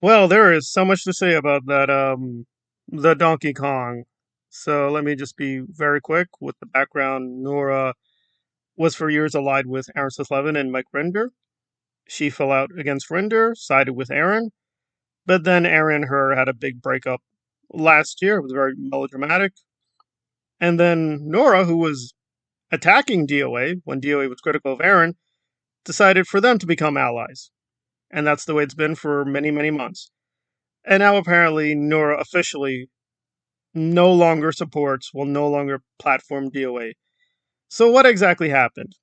Well, there is so much to say about that, the Donkey Kong. So let me just be very quick with the background. Nora was for years allied with Aaron Levin and Mike Rinder. She fell out against Rinder, sided with Aaron, but then Aaron and her had a big breakup last year. It was very melodramatic. And then Nora, who was attacking DOA when DOA was critical of Aaron, decided for them to become allies. And that's the way it's been for many, many months. And now apparently Nora officially no longer supports, will no longer platform DOA. So what exactly happened?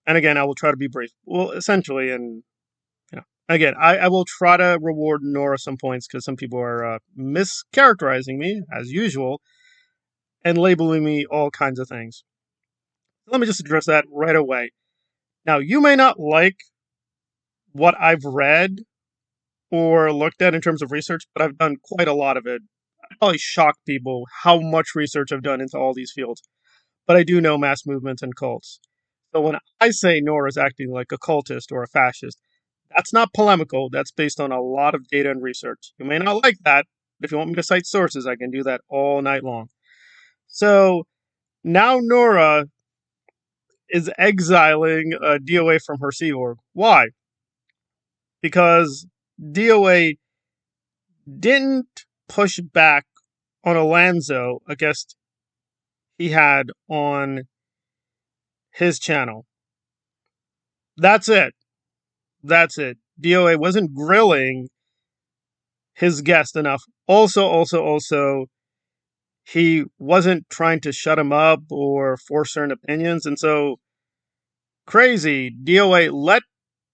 And again, I will try to be brief. Well, essentially, and again, I will try to reward Nora some points because some people are mischaracterizing me as usual and labeling me all kinds of things. Let me just address that right away. Now, you may not like what I've read or looked at in terms of research, but I've done quite a lot of it. I probably shock people how much research I've done into all these fields. But I do know mass movements and cults. So when I say Nora's acting like a cultist or a fascist, that's not polemical. That's based on a lot of data and research. You may not like that, but if you want me to cite sources, I can do that all night long. So now Nora is exiling DOA from her Sea Org. Why? Because DOA didn't push back on Alonzo against he had on his channel. That's it. That's it. DOA wasn't grilling his guest enough. Also, he wasn't trying to shut him up or force certain opinions. And so, crazy, DOA let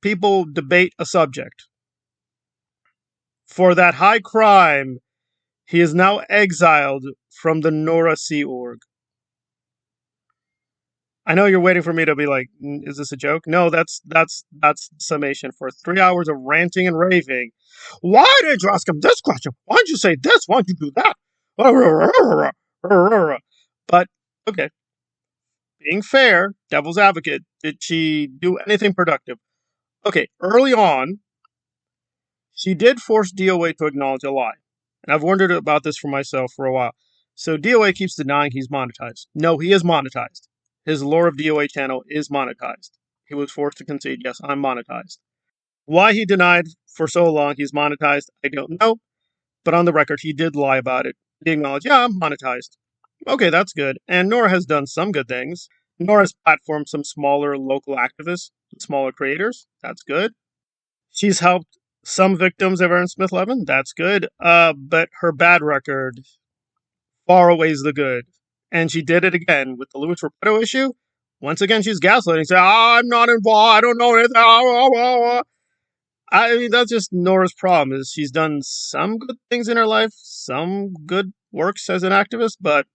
people debate a subject. For that high crime, he is now exiled from the Nora Sea Org. I know you're waiting for me to be like, is this a joke? No, that's summation for 3 hours of ranting and raving. Why did you ask him this question? Why did you say this? Why did you do that? But okay, being fair, devil's advocate, did she do anything productive? Okay, early on, she did force DOA to acknowledge a lie. And I've wondered about this for myself for a while. So DOA keeps denying he's monetized. No, he is monetized. His Lore of DOA channel is monetized. He was forced to concede, yes, I'm monetized. Why he denied for so long he's monetized, I don't know. But on the record, he did lie about it. He acknowledged, yeah, I'm monetized. Okay, that's good. And Nora has done some good things. Nora's platformed some smaller local activists, smaller creators. That's good. She's helped some victims of Aaron Smith Levin. That's good. But her bad record far outweighs the good. And she did it again with the Louis Repetto issue. Once again, she's gaslighting, saying, I'm not involved, I don't know anything. I mean, that's just Nora's problem, is she's done some good things in her life, some good works as an activist, but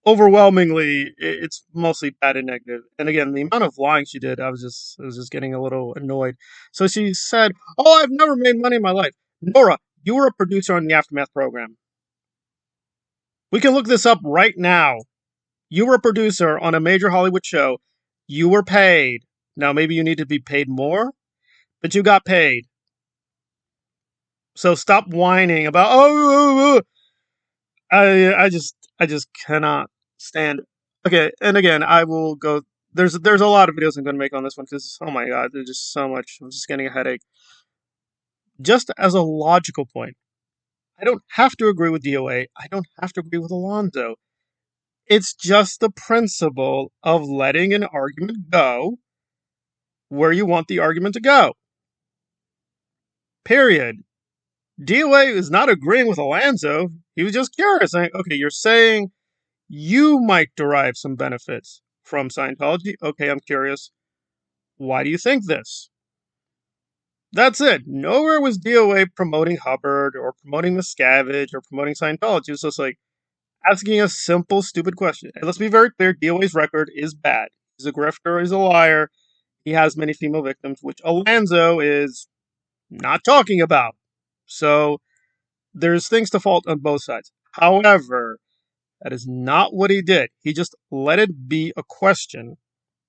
overwhelmingly, it's mostly bad and negative. And again, the amount of lying she did, I was just getting a little annoyed. So she said, "Oh, I've never made money in my life." Nora, you were a producer on the Aftermath program. We can look this up right now. You were a producer on a major Hollywood show. You were paid. Now, maybe you need to be paid more, but you got paid. So stop whining about, I just cannot stand. Okay, and again, I will go. There's a lot of videos I'm going to make on this one because, oh my god, there's just so much. I'm just getting a headache. Just as a logical point, I don't have to agree with DOA. I don't have to agree with Alonzo. It's just the principle of letting an argument go where you want the argument to go. Period. DOA is not agreeing with Alonzo. He was just curious. Saying, okay, you're saying you might derive some benefits from Scientology. Okay, I'm curious. Why do you think this? That's it. Nowhere was DOA promoting Hubbard or promoting Miscavige or promoting Scientology. It's just like asking a simple, stupid question. And let's be very clear, DOA's record is bad. He's a grifter, he's a liar. He has many female victims, which Alonzo is not talking about. So there's things to fault on both sides. However, that is not what he did. He just let it be a question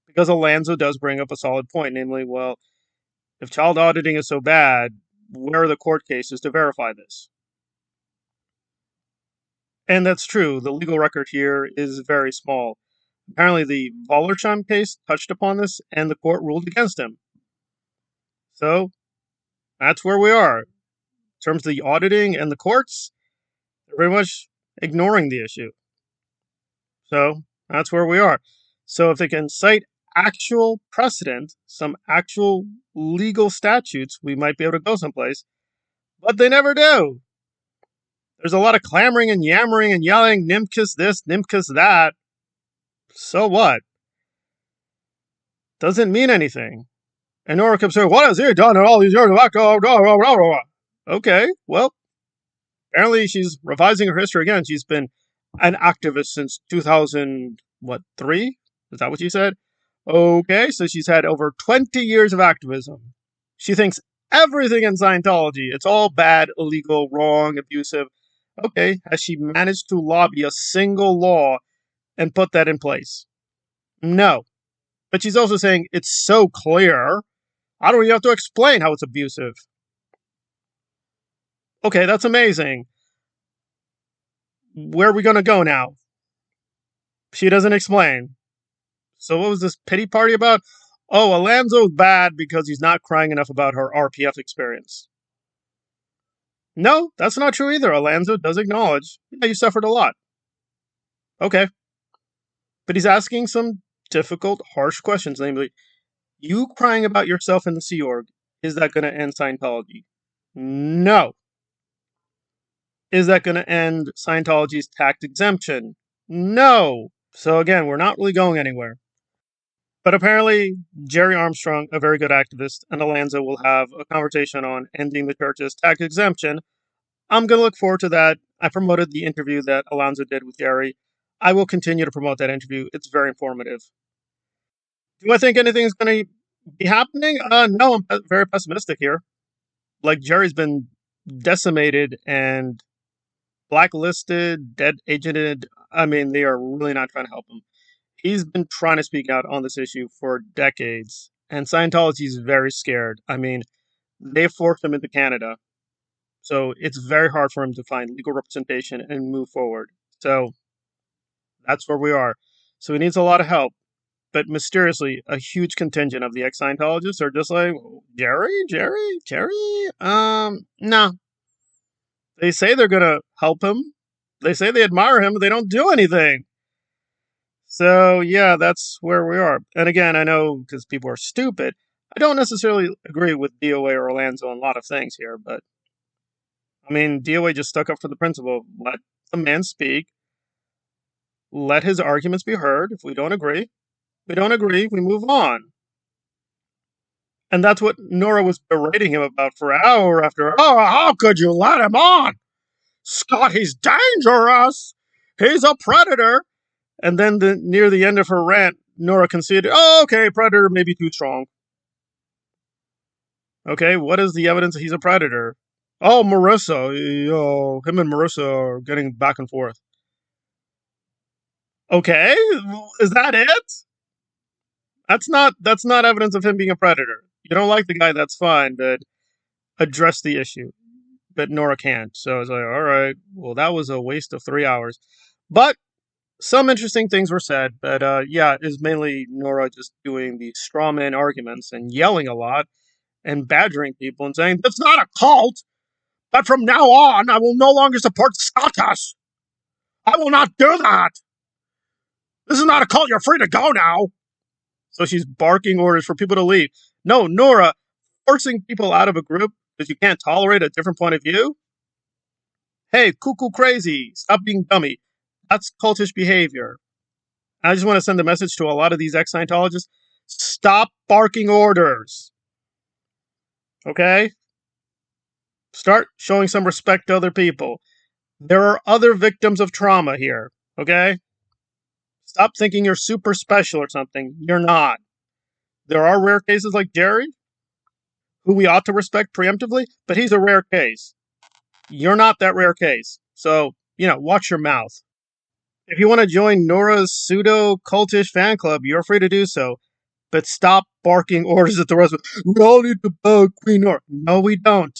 because Alonzo does bring up a solid point, namely, well, if child auditing is so bad, where are the court cases to verify this? And that's true. The legal record here is very small. Apparently, the Wallersheim case touched upon this, and the court ruled against him. So that's where we are. In terms of the auditing and the courts, they're very much ignoring the issue. So that's where we are. So if they can cite actual precedent, some actual legal statutes, we might be able to go someplace. But they never do. There's a lot of clamoring and yammering and yelling, Nimkus this, Nimkus that. So what? Doesn't mean anything. And Nora kept saying, what has he done in all these years? Okay, well, apparently she's revising her history again. She's been an activist since 2003? Is that what you said? Okay, so she's had over 20 years of activism. She thinks everything in Scientology, it's all bad, illegal, wrong, abusive. Okay, has she managed to lobby a single law and put that in place? No. But she's also saying it's so clear, I don't even have to explain how it's abusive. Okay, that's amazing. Where are we going to go now? She doesn't explain. So what was this pity party about? Oh, Alonzo's bad because he's not crying enough about her RPF experience. No, that's not true either. Alonzo does acknowledge, yeah, you suffered a lot. Okay. But he's asking some difficult, harsh questions, namely, you crying about yourself in the Sea Org, is that going to end Scientology? No. Is that going to end Scientology's tax exemption? No. So again, we're not really going anywhere. But apparently, Jerry Armstrong, a very good activist, and Alonzo will have a conversation on ending the church's tax exemption. I'm going to look forward to that. I promoted the interview that Alonzo did with Jerry. I will continue to promote that interview. It's very informative. Do I think anything's going to be happening? No, I'm very pessimistic here. Like, Jerry's been decimated and blacklisted, dead agented. I mean, they are really not trying to help him. He's been trying to speak out on this issue for decades, and Scientology is very scared. I mean, they forced him into Canada, so it's very hard for him to find legal representation and move forward. So that's where we are. So he needs a lot of help. But mysteriously, a huge contingent of the ex-Scientologists are just like, Jerry? No. They say they're going to help him. They say they admire him, but they don't do anything. So, yeah, that's where we are. And again, I know because people are stupid, I don't necessarily agree with DOA or Orlando on a lot of things here, but I mean, DOA just stuck up for the principle. Let the man speak. Let his arguments be heard. If we don't agree, we move on. And that's what Nora was berating him about for hour after, oh, how could you let him on? Scott, he's dangerous. He's a predator. And then near the end of her rant, Nora conceded, oh, okay, predator may be too strong. Okay, what is the evidence that he's a predator? Oh, Marissa. Him and Marissa are getting back and forth. Okay, is that it? That's not evidence of him being a predator. You don't like the guy, that's fine, but address the issue. But Nora can't. So I was like, all right, well, that was a waste of 3 hours. But some interesting things were said. But yeah, it is mainly Nora just doing the straw man arguments and yelling a lot and badgering people and saying, that's not a cult, but from now on, I will no longer support Scottus. I will not do that. This is not a cult. You're free to go now. So she's barking orders for people to leave. No, Nora, forcing people out of a group because you can't tolerate a different point of view? Hey, cuckoo crazy. Stop being dummy. That's cultish behavior. I just want to send a message to a lot of these ex-Scientologists. Stop barking orders. Okay? Start showing some respect to other people. There are other victims of trauma here. Okay? Stop thinking you're super special or something. You're not. There are rare cases like Jerry, who we ought to respect preemptively, but he's a rare case. You're not that rare case. So, watch your mouth. If you want to join Nora's pseudo-cultish fan club, you're free to do so. But stop barking orders at the rest of us. We all need to bug Queen Nora. No, we don't.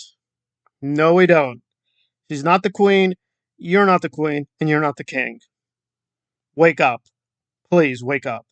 No, we don't. She's not the queen, you're not the queen, and you're not the king. Wake up. Please wake up.